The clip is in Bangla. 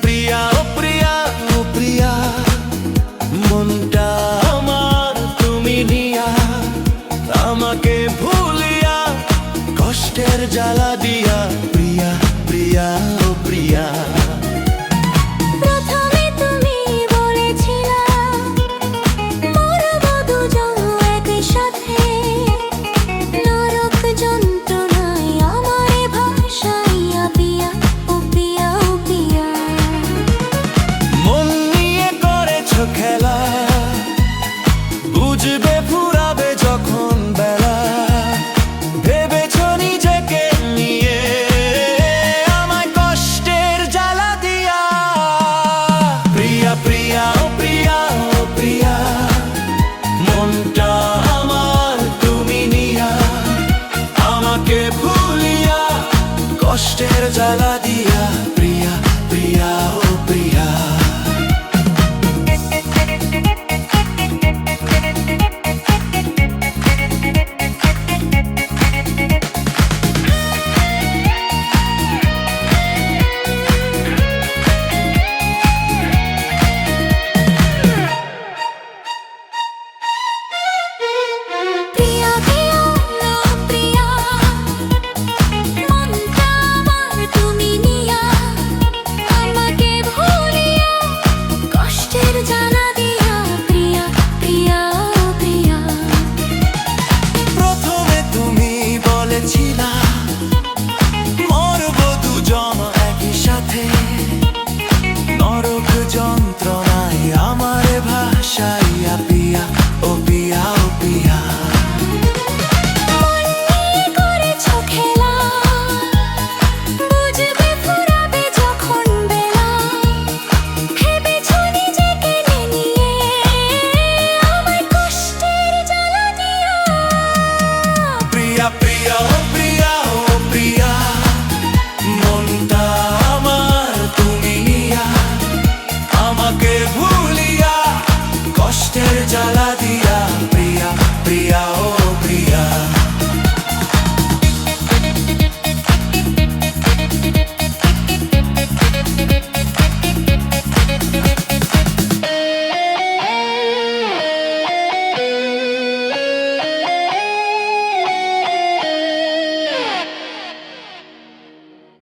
প্রিয়া ও প্রিয়া ও প্রিয়া, মনটা আমার তুমি নিয়া, আমাকে ভুলিয়া কষ্টের জ্বালা দিয়া। প্রিয়া প্রিয়া ও প্রিয়া, প্রথমে তুমি বলেছিলা মরবো দুজন একসাথে, নরক যন্ত্রণায় আমারে ভাসাইয়া পিয়া ও পিয়া ও পিয়া। মন নিয়ে করেছো খেলা, বুঝবে ফুরাবে যখন বেলা, ভেবেছো নিজেকে নিয়ে আমায় কষ্টের জ্বালা দিয়া। প্রিয়া প্রিয়া ও প্রিয়া ও প্রিয়া, মনটা আমার তুমি নিয়া, আমাকে ভুলিয়া কষ্টের জ্বালা দিয়া।